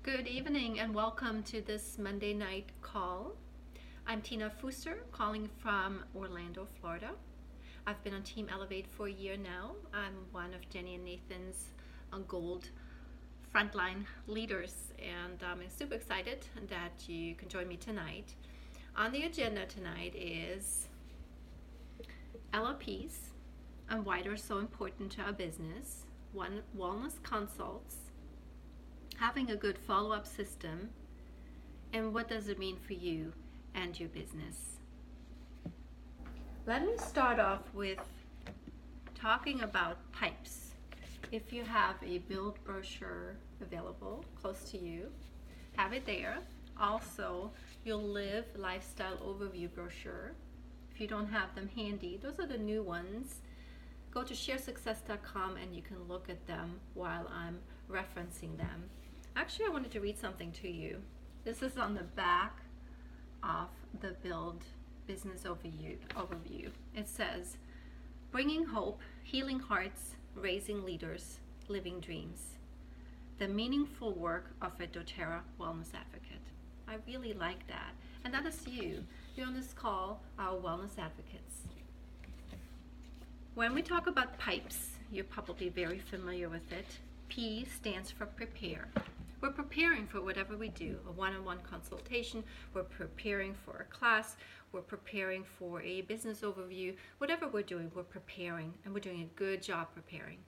Good evening and welcome to this Monday night call. I'm Tina Fuster calling from Orlando, Florida. I've been on Team Elevate for a year now. I'm one of Jenni and Nathan's gold frontline leaders, and I'm super excited that you can join me tonight. On the agenda tonight is LLPs and why they're so important to our business, wellness consults, having a good follow-up system, and what does it mean for you and your business. Let me start off with talking about pipes. If you have a build brochure available close to you, have it there. Also, your Live Lifestyle Overview brochure. If you don't have them handy, those are the new ones. Go to sharesuccess.com and you can look at them while I'm referencing them. Actually, I wanted to read something to you. This is on the back of the Build Business Overview. It says, bringing hope, healing hearts, raising leaders, living dreams. The meaningful work of a doTERRA wellness advocate. I really like that. And that is you. You're on this call, our wellness advocates. When we talk about pipes, you're probably very familiar with it. P stands for prepare. We're preparing for whatever we do, a one-on-one consultation, we're preparing for a class, we're preparing for a business overview, whatever we're doing, we're preparing, and we're doing a good job preparing.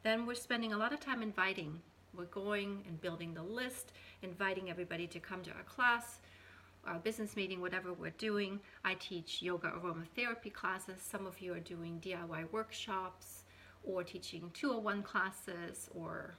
Then we're spending a lot of time inviting. We're going and building the list, inviting everybody to come to our class, our business meeting, whatever we're doing. I teach yoga aromatherapy classes. Some of you are doing DIY workshops or teaching 201 classes or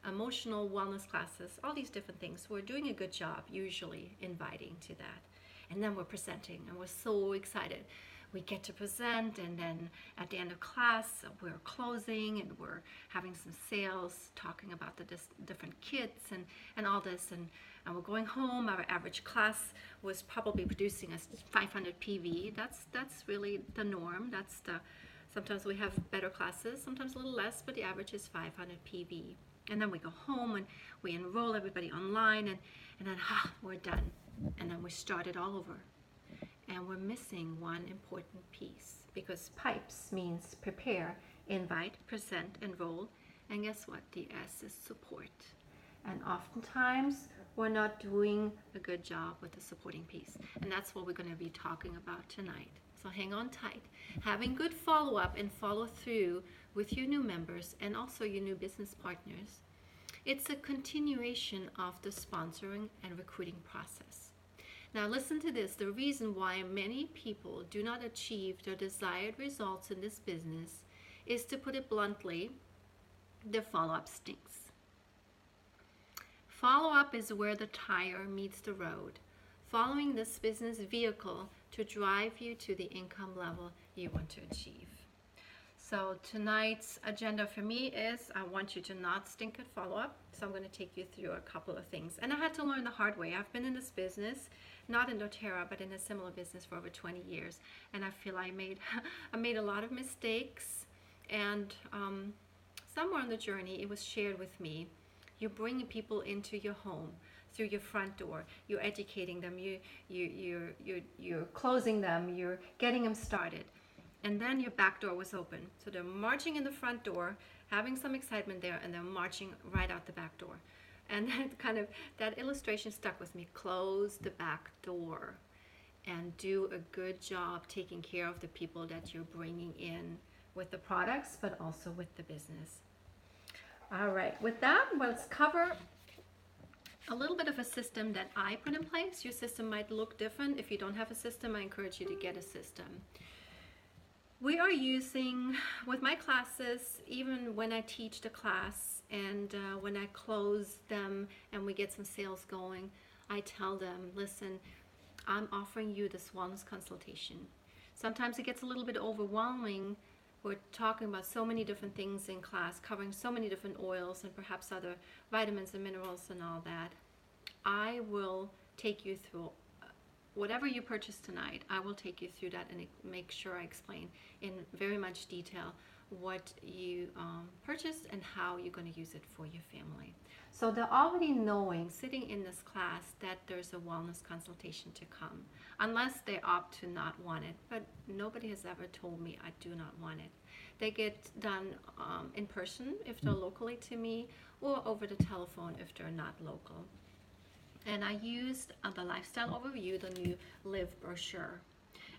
emotional wellness classes, all these different things. We're doing a good job usually inviting to that. And then we're presenting and we're so excited. We get to present, and then at the end of class we're closing and we're having some sales, talking about the different kits and all this, and we're going home. Our average class was probably producing us 500 PV. That's really the norm. Sometimes we have better classes, sometimes a little less, but the average is 500 PV. And then we go home and we enroll everybody online, and then we're done. And then we start it all over. And we're missing one important piece, because pipes means prepare, invite, present, enroll. And guess what? The S is support. And oftentimes we're not doing a good job with the supporting piece. And that's what we're going to be talking about tonight. So hang on tight. Having good follow-up and follow-through with your new members and also your new business partners. It's a continuation of the sponsoring and recruiting process. Now listen to this. The reason why many people do not achieve their desired results in this business is, to put it bluntly, their follow-up stinks. Follow-up is where the tire meets the road. Following this business vehicle to drive you to the income level you want to achieve. So tonight's agenda for me is, I want you to not stink at follow-up. So I'm going to take you through a couple of things. And I had to learn the hard way. I've been in this business, not in doTERRA, but in a similar business for over 20 years. And I feel I made a lot of mistakes. And somewhere on the journey, it was shared with me. You're bringing people into your home through your front door. You're educating them. You're closing them. You're getting them started. And then your back door was open. So they're marching in the front door, having some excitement there, and they're marching right out the back door. And that illustration stuck with me. Close the back door and do a good job taking care of the people that you're bringing in with the products, but also with the business. All right, with that, let's cover a little bit of a system that I put in place. Your system might look different. If you don't have a system, I encourage you to get a system. We are using, with my classes, even when I teach the class and when I close them and we get some sales going, I tell them, listen, I'm offering you this wellness consultation. Sometimes it gets a little bit overwhelming. We're talking about so many different things in class, covering so many different oils and perhaps other vitamins and minerals and all that. I will take you through whatever you purchase tonight. I will take you through that and make sure I explain in very much detail what you purchased and how you're going to use it for your family. So they're already knowing, sitting in this class, that there's a wellness consultation to come, unless they opt to not want it. But nobody has ever told me I do not want it. They get done in person if they're locally to me, or over the telephone if they're not local. And I used the Lifestyle Overview, the new Live brochure.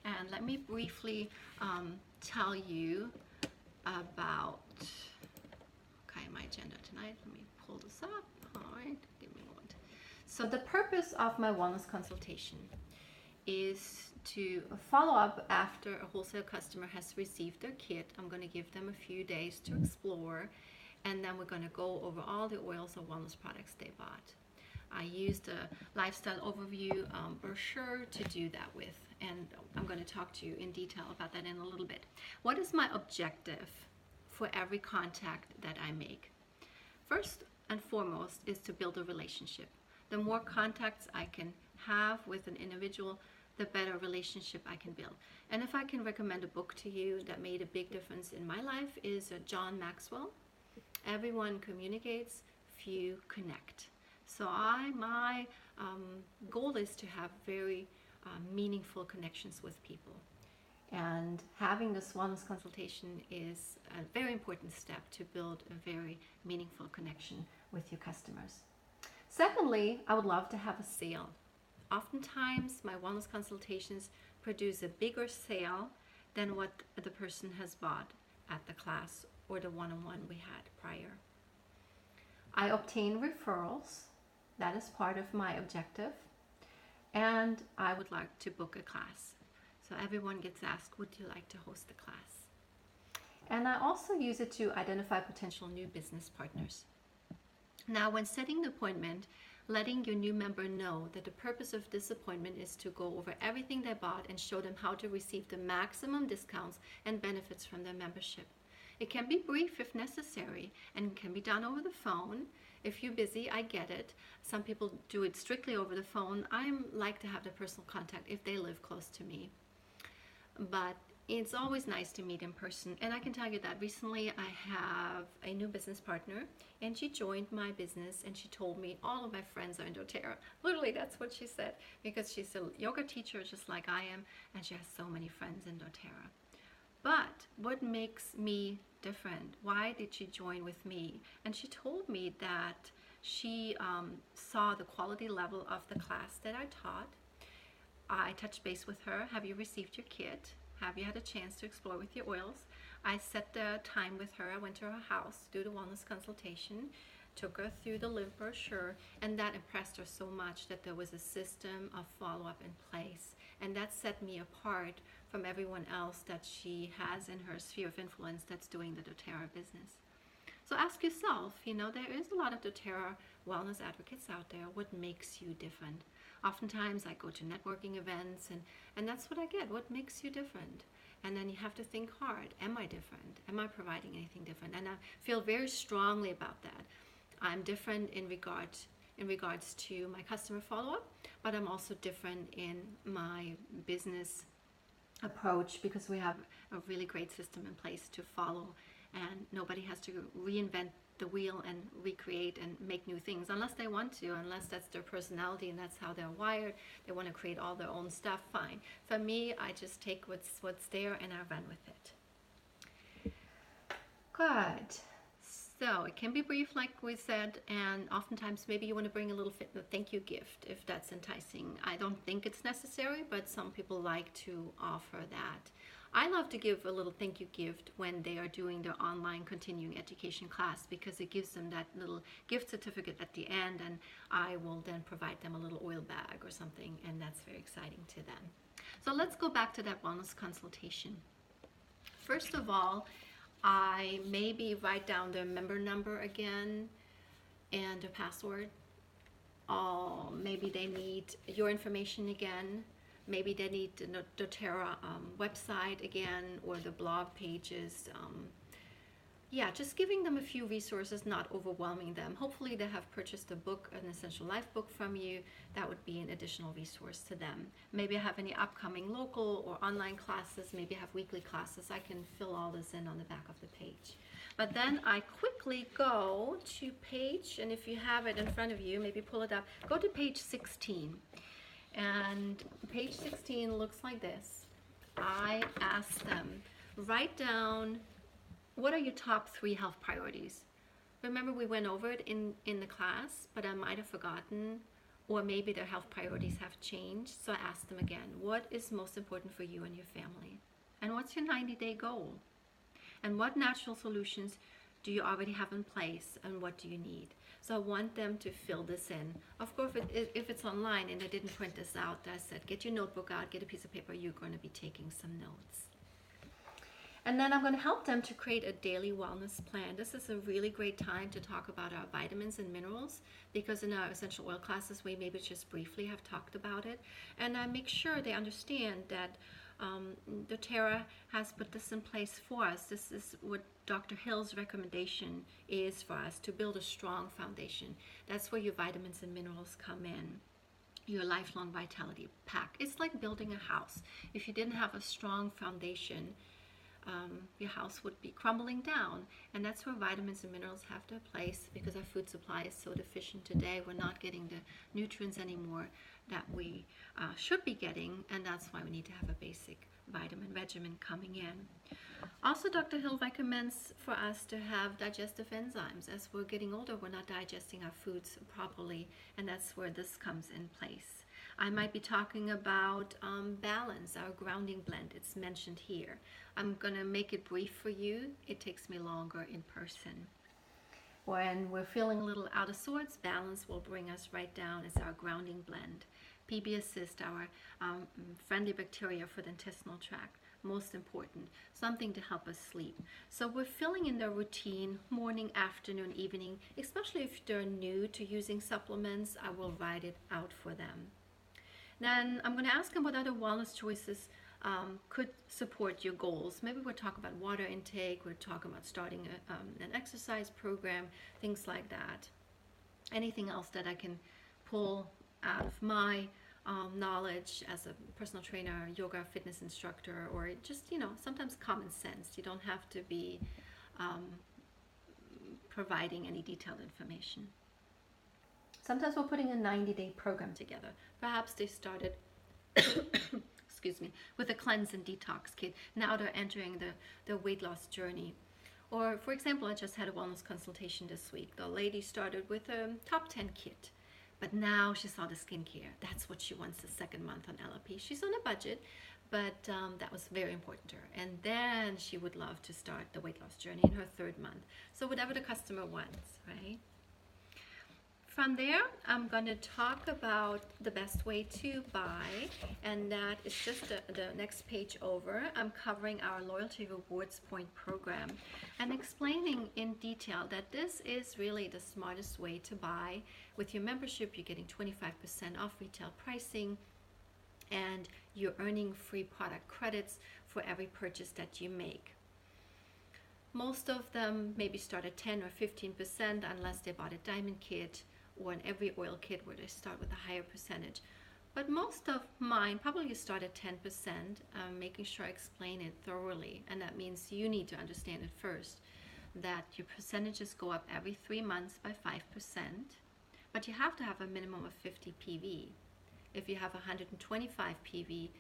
And let me briefly tell you about, okay, my agenda tonight. Let me pull this up. All right, give me one. So the purpose of my wellness consultation is to follow up after a wholesale customer has received their kit. I'm going to give them a few days to explore, and then we're going to go over all the oils or wellness products they bought. I used a Lifestyle Overview brochure to do that with, and I'm going to talk to you in detail about that in a little bit. What is my objective for every contact that I make? First and foremost is to build a relationship. The more contacts I can have with an individual, the better relationship I can build. And if I can recommend a book to you that made a big difference in my life, is John Maxwell. Everyone communicates, few connect. So my goal is to have very meaningful connections with people. And having this wellness consultation is a very important step to build a very meaningful connection with your customers. Secondly, I would love to have a sale. Oftentimes, my wellness consultations produce a bigger sale than what the person has bought at the class or the one-on-one we had prior. I obtain referrals. That is part of my objective. And I would like to book a class. So everyone gets asked, would you like to host a class? And I also use it to identify potential new business partners. Now, when setting the appointment, letting your new member know that the purpose of this appointment is to go over everything they bought and show them how to receive the maximum discounts and benefits from their membership. It can be brief if necessary and can be done over the phone. If you're busy, I get it. Some people do it strictly over the phone. I like to have the personal contact if they live close to me. But it's always nice to meet in person. And I can tell you that recently I have a new business partner, and she joined my business, and she told me all of my friends are in doTERRA. Literally, that's what she said, because she's a yoga teacher just like I am, and she has so many friends in doTERRA. But what makes me different? Why did she join with me? And she told me that she saw the quality level of the class that I taught. I touched base with her. Have you received your kit? Have you had a chance to explore with your oils? I set the time with her. I went to her house to do the wellness consultation, took her through the Live brochure, and that impressed her so much that there was a system of follow-up in place. And that set me apart from everyone else that she has in her sphere of influence that's doing the doTERRA business. So ask yourself, there is a lot of doTERRA wellness advocates out there. What makes you different? Oftentimes I go to networking events and that's what I get. What makes you different? And then you have to think hard. Am I different? Am I providing anything different? And I feel very strongly about that. I'm different in regards to my customer follow-up, but I'm also different in my business approach because we have a really great system in place to follow, and nobody has to reinvent the wheel and recreate and make new things unless they want to, unless that's their personality and that's how they're wired. They want to create all their own stuff, fine. For me, I just take what's there and I run with it. Good. So it can be brief, like we said, and oftentimes maybe you want to bring a little thank you gift if that's enticing. I don't think it's necessary, but some people like to offer that. I love to give a little thank you gift when they are doing their online continuing education class because it gives them that little gift certificate at the end, and I will then provide them a little oil bag or something, and that's very exciting to them. So let's go back to that wellness consultation. First of all, I maybe write down their member number again and their password. Maybe they need your information again. Maybe they need the doTERRA website again, or the blog pages yeah, just giving them a few resources, not overwhelming them. Hopefully they have purchased a book, an Essential Life book from you. That would be an additional resource to them. Maybe I have any upcoming local or online classes, maybe I have weekly classes. I can fill all this in on the back of the page. But then I quickly go to page, and if you have it in front of you, maybe pull it up, go to page 16. And page 16 looks like this. I ask them, write down, what are your top 3 health priorities? Remember we went over it in the class, but I might have forgotten, or maybe their health priorities have changed. So I asked them again, what is most important for you and your family? And what's your 90-day goal? And what natural solutions do you already have in place, and what do you need? So I want them to fill this in. Of course, if it's online and they didn't print this out, I said, get your notebook out, get a piece of paper, you're going to be taking some notes. And then I'm going to help them to create a daily wellness plan. This is a really great time to talk about our vitamins and minerals, because in our essential oil classes, we maybe just briefly have talked about it. And I make sure they understand that doTERRA has put this in place for us. This is what Dr. Hill's recommendation is for us, to build a strong foundation. That's where your vitamins and minerals come in. Your lifelong vitality pack. It's like building a house. If you didn't have a strong foundation, your house would be crumbling down. And that's where vitamins and minerals have their place, because our food supply is so deficient today. We're not getting the nutrients anymore that we should be getting, and that's why we need to have a basic vitamin regimen coming in. Also, Dr. Hill recommends for us to have digestive enzymes. As we're getting older, we're not digesting our foods properly, and that's where this comes in place. I might be talking about balance, our grounding blend. It's mentioned here. I'm going to make it brief for you. It takes me longer in person. When we're feeling a little out of sorts, balance will bring us right down. It's our grounding blend. PB Assist, our friendly bacteria for the intestinal tract. Most important, something to help us sleep. So we're filling in their routine, morning, afternoon, evening, especially if they're new to using supplements. I will write it out for them. Then I'm going to ask them what other wellness choices could support your goals. Maybe we'll talk about water intake, we're talking about starting an exercise program, things like that. Anything else that I can pull out of my knowledge as a personal trainer, yoga, fitness instructor, or just, sometimes common sense. You don't have to be providing any detailed information. Sometimes we're putting a 90-day program together. Perhaps they started excuse me, with a cleanse and detox kit. Now they're entering the weight loss journey. Or, for example, I just had a wellness consultation this week. The lady started with a top 10 kit, but now she saw the skincare. That's what she wants the second month on LLP. She's on a budget, but that was very important to her. And then she would love to start the weight loss journey in her third month. So whatever the customer wants, right? From there, I'm going to talk about the best way to buy, and that is just the next page over. I'm covering our loyalty rewards point program and explaining in detail that this is really the smartest way to buy. With your membership, you're getting 25% off retail pricing, and you're earning free product credits for every purchase that you make. Most of them maybe start at 10 or 15% unless they bought a diamond kit, or an every oil kit where they start with a higher percentage. But most of mine probably start at 10%, making sure I explain it thoroughly. And that means you need to understand it first, that your percentages go up every 3 months by 5%, but you have to have a minimum of 50 PV. If you have 125 PV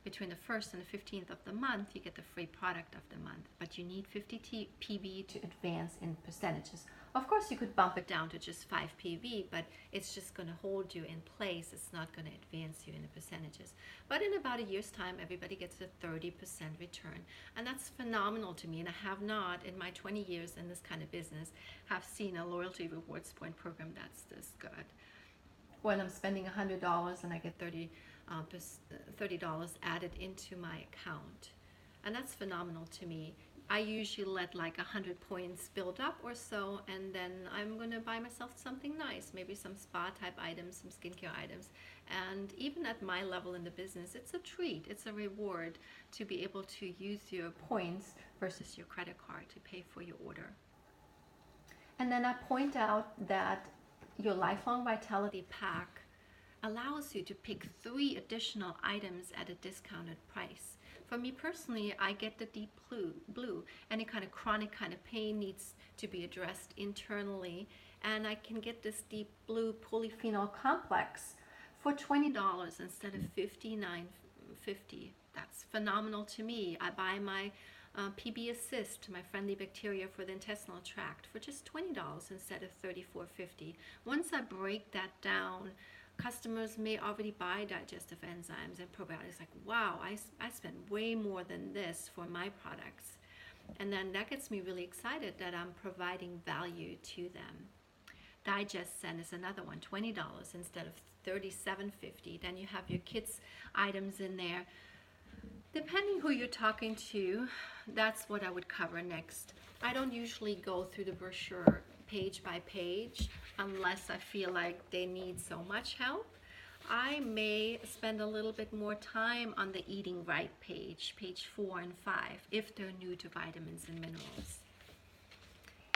between the 1st and the 15th of the month, you get the free product of the month, but you need 50 PV to advance in percentages. Of course, you could bump it down to just 5 PV, but it's just going to hold you in place. It's not going to advance you in the percentages. But in about a year's time, everybody gets a 30% return. And that's phenomenal to me. And I have not, in my 20 years in this kind of business, have seen a loyalty rewards point program that's this good. When I'm spending $100 and I get $30 added into my account. And that's phenomenal to me. I usually let like 100 points build up or so, and then I'm gonna buy myself something nice, maybe some spa type items, some skincare items. And even at my level in the business, it's a treat, it's a reward to be able to use your points versus your credit card to pay for your order. And then I point out that your Lifelong Vitality Pack allows you to pick 3 additional items at a discounted price. For me personally, I get the deep blue. Any kind of chronic kind of pain needs to be addressed internally, and I can get this deep blue polyphenol complex for $20 instead of $59.50. That's phenomenal to me. I buy my PB Assist, my friendly bacteria for the intestinal tract, for just $20 instead of $34.50. Once I break that down, customers may already buy digestive enzymes and probiotics. Like, wow, I spend way more than this for my products. And then that gets me really excited that I'm providing value to them. Digest Zen is another one, $20 instead of $37.50. Then you have your kids' items in there. Depending who you're talking to, that's what I would cover next. I don't usually go through the brochure page by page unless I feel like they need so much help. I may spend a little bit more time on the Eating Right page 4 and 5, if they're new to vitamins and minerals.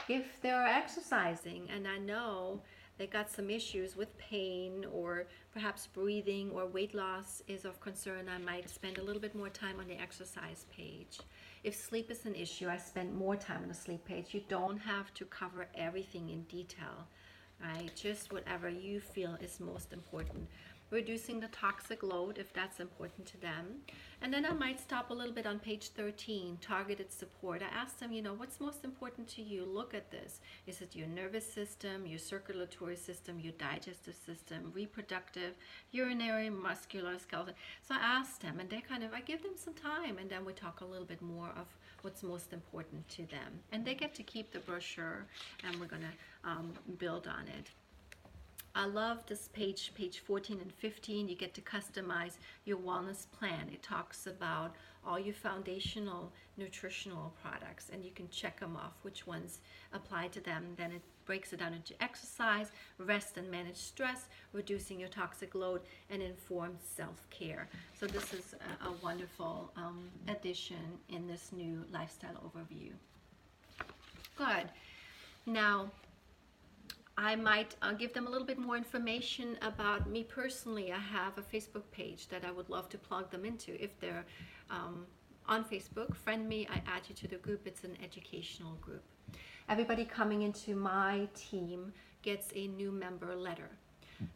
If they're exercising and I know they got some issues with pain or perhaps breathing or weight loss is of concern, I might spend a little bit more time on the exercise page. If sleep is an issue, I spend more time on the sleep page. You don't have to cover everything in detail, right? Just whatever you feel is most important. Reducing the toxic load if that's important to them. And then I might stop a little bit on page 13, targeted support. I ask them, what's most important to you? Look at this. Is it your nervous system, your circulatory system, your digestive system, reproductive, urinary, muscular, skeletal? So I ask them, and I give them some time, and then we talk a little bit more of what's most important to them. And they get to keep the brochure, and we're gonna build on it. I love this page 14 and 15. You get to customize your wellness plan. It talks about all your foundational nutritional products, and you can check them off, which ones apply to them. Then it breaks it down into exercise, rest and manage stress, reducing your toxic load, and informed self-care. So this is a wonderful addition in this new lifestyle overview. Good. Now, I might give them a little bit more information about me personally. I have a Facebook page that I would love to plug them into. If they're on Facebook, friend me, I add you to the group. It's an educational group. Everybody coming into my team gets a new member letter.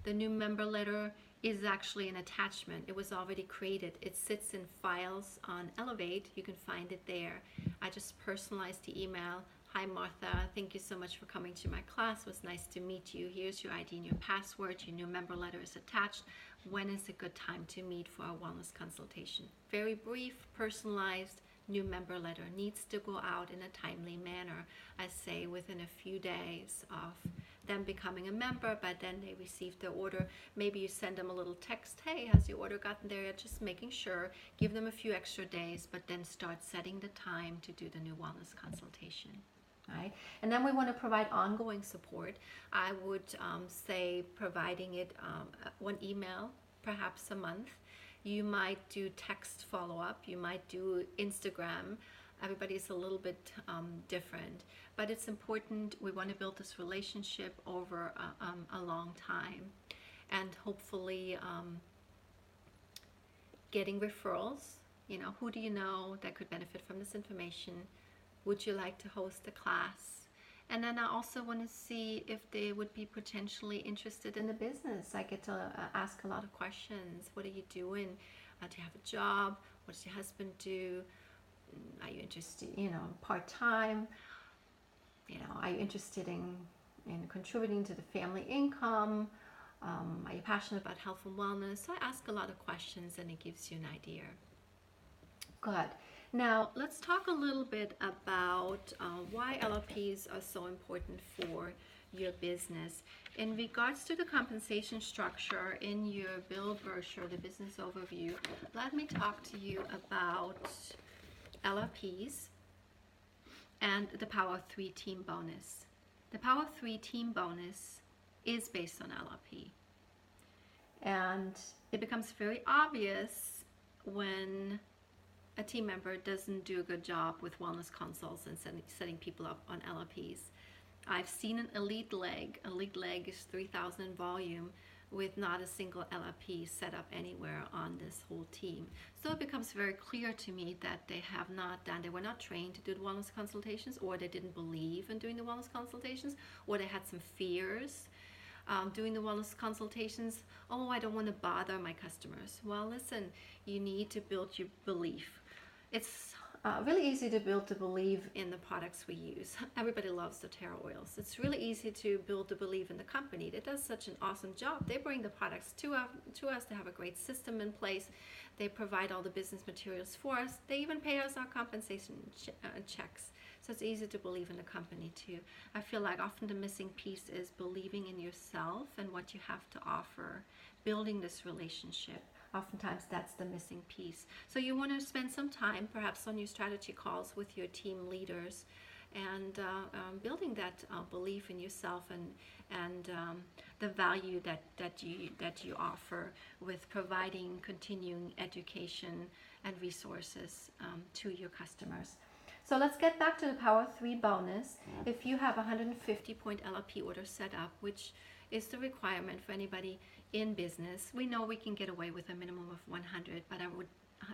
The new member letter is actually an attachment. It was already created. It sits in files on Elevate. You can find it there. I just personalized the email. Hi Martha, thank you so much for coming to my class. It was nice to meet you. Here's your ID and your password. Your new member letter is attached. When is a good time to meet for a wellness consultation? Very brief, personalized new member letter. Needs to go out in a timely manner. I say within a few days of them becoming a member, but then they receive their order. Maybe you send them a little text, hey, has your order gotten there yet? Just making sure, give them a few extra days, but then start setting the time to do the new wellness consultation. Right? And then we want to provide ongoing support. I would say providing it one email, perhaps a month. You might do text follow-up. You might do Instagram. Everybody's a little bit different, but it's important. We want to build this relationship over a long time, and hopefully getting referrals. Who do you know that could benefit from this information? Would you like to host a class? And then I also want to see if they would be potentially interested in the business. I get to ask a lot of questions. What are you doing? Do you have a job? What does your husband do? Are you interested, part-time? Are you interested in contributing to the family income? Are you passionate about health and wellness? So I ask a lot of questions, and it gives you an idea. Good. Now, let's talk a little bit about why LLPs are so important for your business. In regards to the compensation structure in your bill brochure, the business overview, let me talk to you about LLPs. and the Power of 3 team bonus. The Power of 3 team bonus is based on LRP. And it becomes very obvious when a team member doesn't do a good job with wellness consults and setting people up on LRPs. I've seen an elite leg. Elite leg is 3,000 in volume with not a single LRP set up anywhere on this whole team. So it becomes very clear to me that they were not trained to do the wellness consultations, or they didn't believe in doing the wellness consultations, or they had some fears doing the wellness consultations. Oh, I don't want to bother my customers. Well, listen, you need to build your belief. It's really easy to build the belief in the products we use. Everybody loves the doTERRA oils. It's really easy to build the belief in the company that does such an awesome job. They bring the products to us. They have a great system in place. They provide all the business materials for us. They even pay us our compensation checks. So it's easy to believe in the company too. I feel like often the missing piece is believing in yourself and what you have to offer, building this relationship. Oftentimes that's the missing piece. So you want to spend some time perhaps on your strategy calls with your team leaders and building that belief in yourself and the value that you offer with providing continuing education and resources to your customers. So let's get back to the Power 3 bonus. If you have a 150-point LRP order set up, which is the requirement for anybody in business, we know we can get away with a minimum of 100, but I would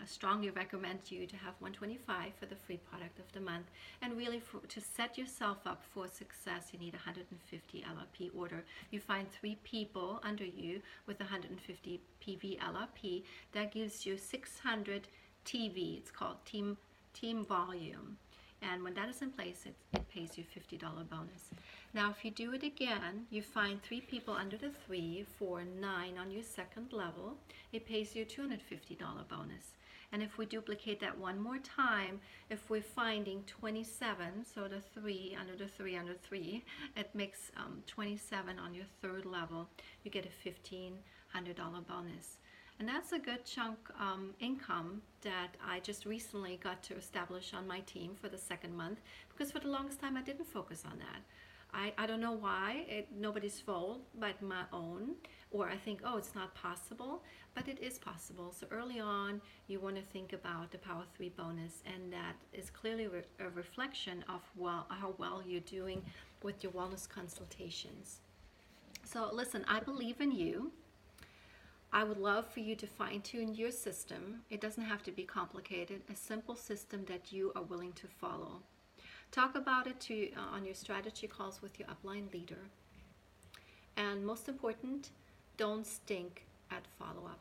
strongly recommend you to have 125 for the free product of the month. And really, to set yourself up for success, you need 150 LRP order. You find 3 people under you with 150 PV LRP. That gives you 600 TV. It's called team volume. And when that is in place, it pays you $50 bonus. Now, if you do it again, you find 3 people under the 3 for 9 on your second level, it pays you $250 bonus. And if we duplicate that one more time, if we're finding 27, so the 3 under the 3 under 3, it makes 27 on your third level, you get a $1,500 bonus. And that's a good chunk income that I just recently got to establish on my team for the second month, because for the longest time I didn't focus on that. I don't know why, nobody's fault but my own, or I think, oh, it's not possible, but it is possible. So early on, you want to think about the Power 3 bonus, and that is clearly a reflection of how well you're doing with your wellness consultations. So listen, I believe in you. I would love for you to fine-tune your system. It doesn't have to be complicated, a simple system that you are willing to follow. Talk about it on your strategy calls with your upline leader. And most important, don't stink at follow-up.